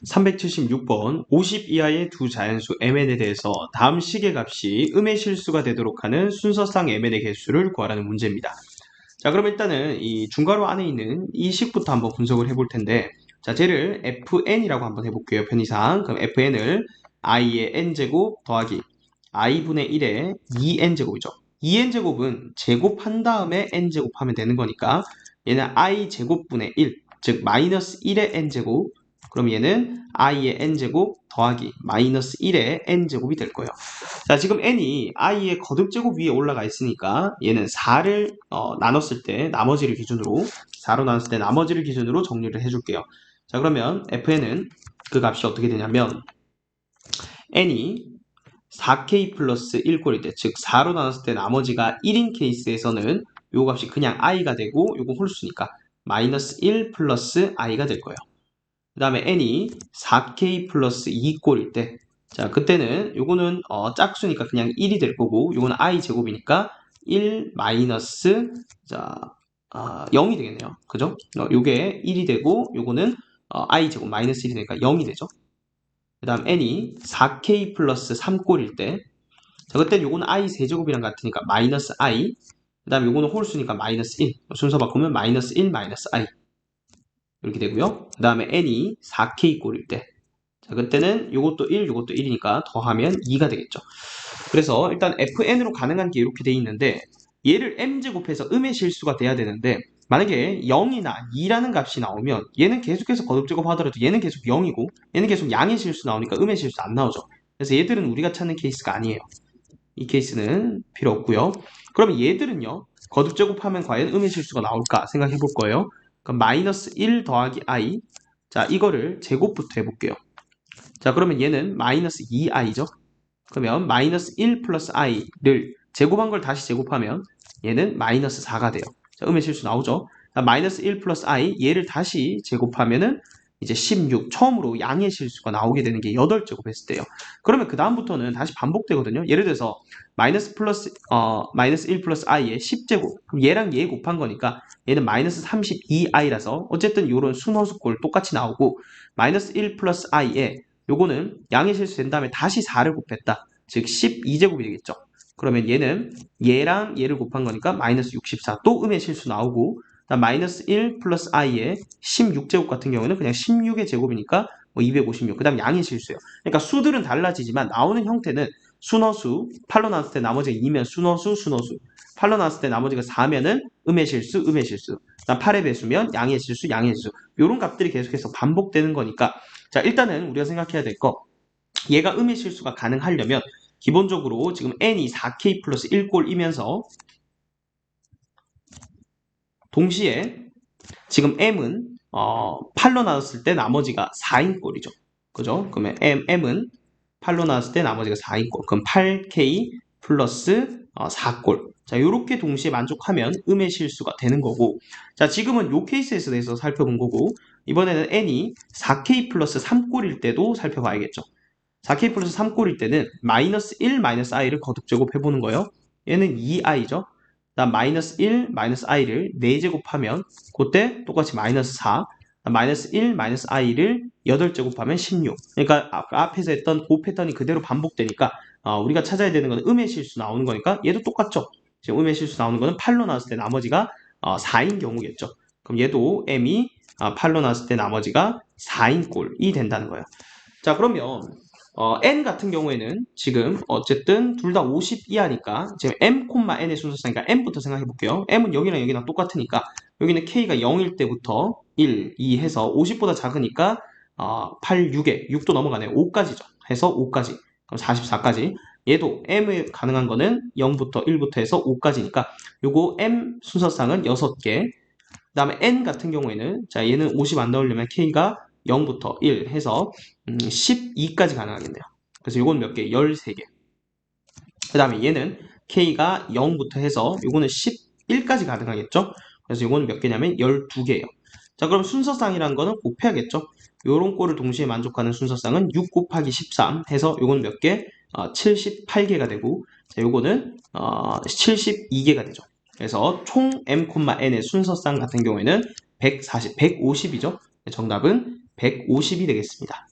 376번 50 이하의 두 자연수 mn에 대해서 다음 식의 값이 음의 실수가 되도록 하는 순서상 mn의 개수를 구하라는 문제입니다. 자, 그럼 일단은 이 중괄호 안에 있는 이 식부터 한번 분석을 해볼 텐데, 자, 쟤를 fn이라고 한번 해볼게요. 편의상. 그럼 fn을 i의 n제곱 더하기 i분의 1의 2n제곱이죠. 2n제곱은 제곱한 다음에 n제곱 하면 되는 거니까 얘는 i제곱분의 1, 즉 마이너스 1의 n제곱, 그럼 얘는 i의 n제곱 더하기 마이너스 1의 n제곱이 될 거예요. 자, 지금 n이 i의 거듭제곱 위에 올라가 있으니까 얘는 4를 나눴을 때 나머지를 기준으로 4로 나눴을 때 나머지를 기준으로 정리를 해줄게요. 자, 그러면 fn은 그 값이 어떻게 되냐면 n이 4k 플러스 1꼴일 때, 즉 4로 나눴을 때 나머지가 1인 케이스에서는 요 값이 그냥 i가 되고 요거 홀수니까 마이너스 1 플러스 i가 될 거예요. 그 다음에 n이 4k 플러스 2꼴일 때, 자, 그때는 요거는 짝수니까 그냥 1이 될 거고 요거는 i 제곱이니까 1 마이너스 0이 되겠네요. 그죠? 요게 1이 되고 요거는 i 제곱 마이너스 1이 되니까 0이 되죠. 그 다음 n이 4k 플러스 3꼴일 때, 자, 그때는 요거는 i 세제곱이랑 같으니까 마이너스 i, 그 다음 요거는 홀수니까 마이너스 1, 순서 바꾸면 마이너스 1 마이너스 i 이렇게 되고요. 그 다음에 n이 4k 꼴일 때, 자, 그때는 요것도 1, 요것도 1이니까 더하면 2가 되겠죠. 그래서 일단 fn으로 가능한 게 이렇게 돼 있는데, 얘를 m제곱해서 음의 실수가 돼야 되는데, 만약에 0이나 2라는 값이 나오면 얘는 계속해서 거듭제곱 하더라도 얘는 계속 0이고 얘는 계속 양의 실수 나오니까 음의 실수 안 나오죠. 그래서 얘들은 우리가 찾는 케이스가 아니에요. 이 케이스는 필요 없고요. 그러면 얘들은요, 거듭제곱하면 과연 음의 실수가 나올까 생각해 볼 거예요. 그럼 마이너스 1 더하기 i, 자, 이거를 제곱부터 해볼게요. 자, 그러면 얘는 마이너스 2i죠. 그러면 마이너스 1 플러스 i를 제곱한 걸 다시 제곱하면 얘는 마이너스 4가 돼요. 자, 음의 실수 나오죠. 자, 마이너스 1 플러스 i, 얘를 다시 제곱하면은 이제 16, 처음으로 양의 실수가 나오게 되는 게 8제곱 했을 때요. 그러면 그 다음부터는 다시 반복되거든요. 예를 들어서 마이너스 1 플러스 i의 10제곱, 그럼 얘랑 얘 곱한 거니까 얘는 마이너스 32i라서 어쨌든 이런 순허수꼴 똑같이 나오고, 마이너스 1 플러스 i에 요거는 양의 실수 된 다음에 다시 4를 곱했다. 즉 12제곱이 되겠죠. 그러면 얘는 얘랑 얘를 곱한 거니까 마이너스 64. 또 음의 실수 나오고, 마이너스 1 플러스 i의 16제곱 같은 경우는 그냥 16의 제곱이니까 256. 그 다음 양의 실수예요. 그러니까 수들은 달라지지만 나오는 형태는 순허수, 8로 나눴을 때 나머지가 2면 순허수, 순허수, 8로 나눴을 때 나머지가 4면은 음의 실수, 음의 실수, 8의 배수면 양의 실수, 양의 실수, 이런 값들이 계속해서 반복되는 거니까, 자, 일단은 우리가 생각해야 될 거, 얘가 음의 실수가 가능하려면 기본적으로 지금 n이 4k 플러스 1꼴이면서 동시에 지금 m은 8로 나눴을 때 나머지가 4인 꼴이죠. 그죠? 그러면 m은 8로 나눴을 때 나머지가 4인 꼴. 그럼 8k 플러스 4꼴. 자, 요렇게 동시에 만족하면 음의 실수가 되는 거고, 자, 지금은 요 케이스에 대해서 살펴본 거고, 이번에는 n이 4k 플러스 3꼴일 때도 살펴봐야겠죠. 4k 플러스 3꼴일 때는 마이너스 1 마이너스 i를 거듭 제곱해보는 거예요. 얘는 2i죠. 다음 마이너스 1 마이너스 i를 4제곱하면 그때 똑같이 마이너스 4, 마이너스 1 마이너스 i를 8제곱하면 16. 그러니까 앞에서 했던 그 패턴이 그대로 반복되니까 우리가 찾아야 되는 건 음의 실수 나오는 거니까 얘도 똑같죠. 지금 음의 실수 나오는 거는 8로 나왔을 때 나머지가 4인 경우겠죠. 그럼 얘도 m이 8로 나왔을 때 나머지가 4인 꼴이 된다는 거예요. 자, 그러면 n 같은 경우에는 지금 어쨌든 둘 다 50 이하니까 지금 m, n의 순서상이니까 m부터 생각해 볼게요. m은 여기랑 여기랑 똑같으니까 여기는 k가 0일 때부터 1, 2 해서 50보다 작으니까 8, 6에 6도 넘어가네요. 5까지죠. 해서 5까지. 그럼 44까지. 얘도 m이 가능한 거는 0부터 1부터 해서 5까지니까 요거 m 순서상은 6개. 그 다음에 n 같은 경우에는, 자, 얘는 50 안 넣으려면 k가 0부터 1 해서 12까지 가능하겠네요. 그래서 요건 몇 개? 13개. 그 다음에 얘는 k가 0부터 해서 요거는 11까지 가능하겠죠? 그래서 요거는 몇 개냐면 12개예요. 자, 그럼 순서상이란 거는 곱해야겠죠? 요런 꼴을 동시에 만족하는 순서상은 6 곱하기 13 해서 요건 몇 개? 78개가 되고, 자, 요거는 72개가 되죠. 그래서 총 m, n의 순서상 같은 경우에는 140, 150이죠. 정답은 150이 되겠습니다.